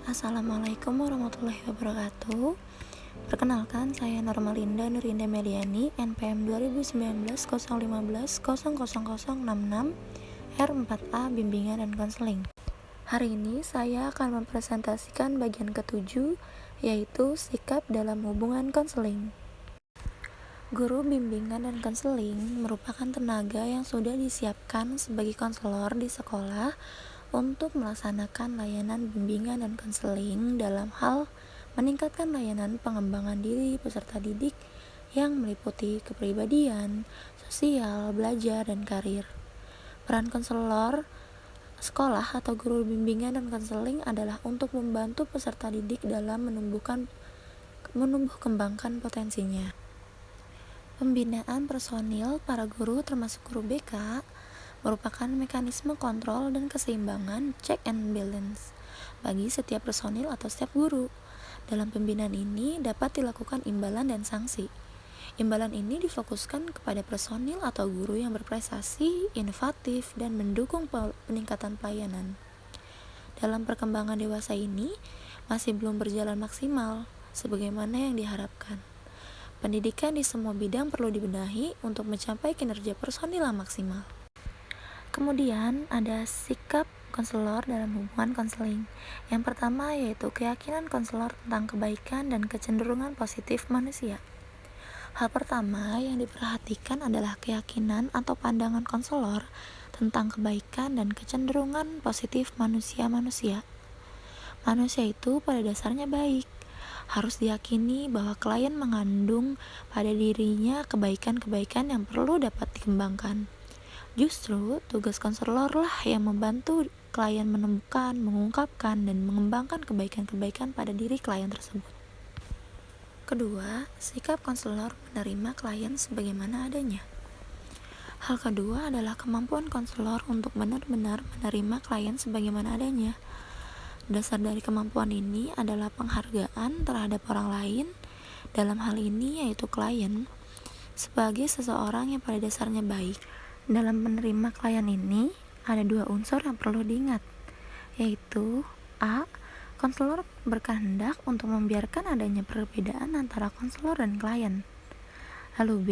Assalamualaikum warahmatullahi wabarakatuh. Perkenalkan, saya Normalinda Nurinda Meliani, NPM 2019-015-000066 R4A Bimbingan dan Konseling. Hari ini saya akan mempresentasikan bagian ketujuh, yaitu sikap dalam hubungan konseling. Guru bimbingan dan konseling merupakan tenaga yang sudah disiapkan sebagai konselor di sekolah untuk melaksanakan layanan bimbingan dan konseling dalam hal meningkatkan layanan pengembangan diri peserta didik yang meliputi kepribadian, sosial, belajar, dan karir. Peran konselor sekolah atau guru bimbingan dan konseling adalah untuk membantu peserta didik dalam menumbuh kembangkan potensinya. Pembinaan personil para guru termasuk guru BK merupakan mekanisme kontrol dan keseimbangan check and balance bagi setiap personil atau setiap guru. Dalam pembinaan ini dapat dilakukan imbalan dan sanksi. Imbalan ini difokuskan kepada personil atau guru yang berprestasi, inovatif, dan mendukung peningkatan pelayanan. Dalam perkembangan dewasa ini masih belum berjalan maksimal sebagaimana yang diharapkan. Pendidikan di semua bidang perlu dibenahi untuk mencapai kinerja personil yang maksimal. Kemudian ada sikap konselor dalam hubungan konseling. Yang pertama yaitu keyakinan konselor tentang kebaikan dan kecenderungan positif manusia. Hal pertama yang diperhatikan adalah keyakinan atau pandangan konselor tentang kebaikan dan kecenderungan positif manusia-manusia. Manusia itu pada dasarnya baik. Harus diyakini bahwa klien mengandung pada dirinya kebaikan-kebaikan yang perlu dapat dikembangkan. Justru, tugas konselor lah yang membantu klien menemukan, mengungkapkan, dan mengembangkan kebaikan-kebaikan pada diri klien tersebut. Kedua, sikap konselor menerima klien sebagaimana adanya. Hal kedua adalah kemampuan konselor untuk benar-benar menerima klien sebagaimana adanya. Dasar dari kemampuan ini adalah penghargaan terhadap orang lain, dalam hal ini yaitu klien, sebagai seseorang yang pada dasarnya baik. Dalam menerima klien ini, ada dua unsur yang perlu diingat, yaitu A. Konselor berkehendak untuk membiarkan adanya perbedaan antara konselor dan klien. Lalu B.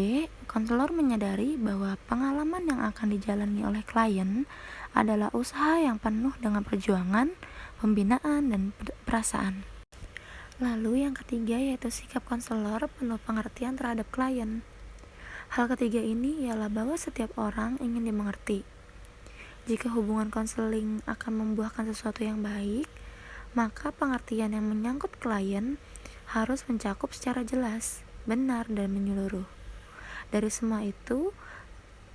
Konselor menyadari bahwa pengalaman yang akan dijalani oleh klien adalah usaha yang penuh dengan perjuangan, pembinaan, dan perasaan. Lalu yang ketiga yaitu sikap konselor penuh pengertian terhadap klien. Hal ketiga ini ialah bahwa setiap orang ingin dimengerti. Jika hubungan konseling akan membuahkan sesuatu yang baik, maka pengertian yang menyangkut klien harus mencakup secara jelas, benar, dan menyeluruh. Dari semua itu,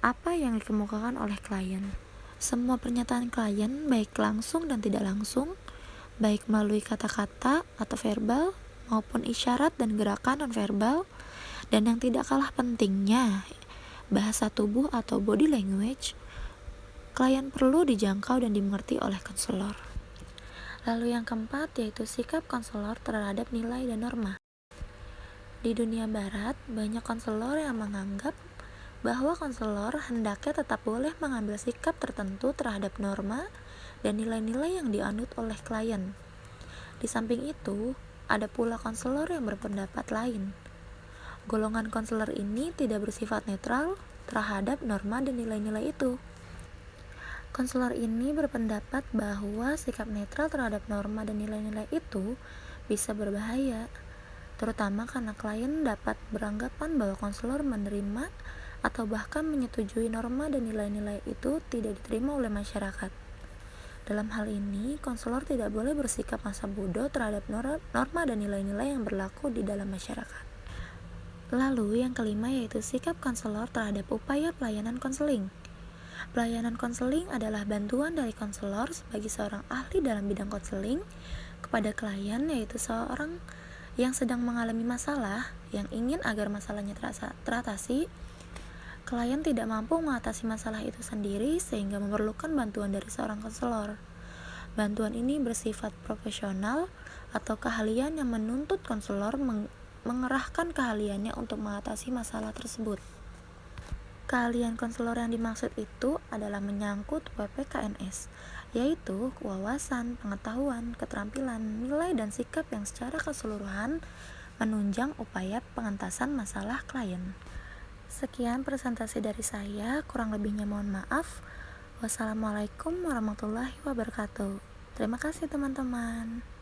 apa yang dikemukakan oleh klien? Semua pernyataan klien, baik langsung dan tidak langsung, baik melalui kata-kata atau verbal, maupun isyarat dan gerakan non-verbal, dan yang tidak kalah pentingnya, bahasa tubuh atau body language, klien perlu dijangkau dan dimengerti oleh konselor. Lalu yang keempat yaitu sikap konselor terhadap nilai dan norma. Di dunia barat, banyak konselor yang menganggap bahwa konselor hendaknya tetap boleh mengambil sikap tertentu terhadap norma dan nilai-nilai yang dianut oleh klien. Di samping itu, ada pula konselor yang berpendapat lain. Golongan konselor ini tidak bersifat netral terhadap norma dan nilai-nilai itu. Konselor ini berpendapat bahwa sikap netral terhadap norma dan nilai-nilai itu bisa berbahaya, terutama karena klien dapat beranggapan bahwa konselor menerima atau bahkan menyetujui norma dan nilai-nilai itu tidak diterima oleh masyarakat. Dalam hal ini, konselor tidak boleh bersikap masa bodoh terhadap norma dan nilai-nilai yang berlaku di dalam masyarakat. Lalu yang kelima yaitu sikap konselor terhadap upaya pelayanan konseling. Pelayanan konseling adalah bantuan dari konselor sebagai seorang ahli dalam bidang konseling kepada klien, yaitu seorang yang sedang mengalami masalah yang ingin agar masalahnya teratasi. Klien tidak mampu mengatasi masalah itu sendiri sehingga memerlukan bantuan dari seorang konselor. Bantuan ini bersifat profesional atau keahlian yang menuntut konselor mengerahkan keahliannya untuk mengatasi masalah tersebut. Keahlian konselor yang dimaksud itu adalah menyangkut PPKNS, yaitu wawasan, pengetahuan, keterampilan, nilai, dan sikap yang secara keseluruhan menunjang upaya pengentasan masalah klien. Sekian presentasi dari saya, kurang lebihnya mohon maaf. Wassalamualaikum warahmatullahi wabarakatuh. Terima kasih teman-teman.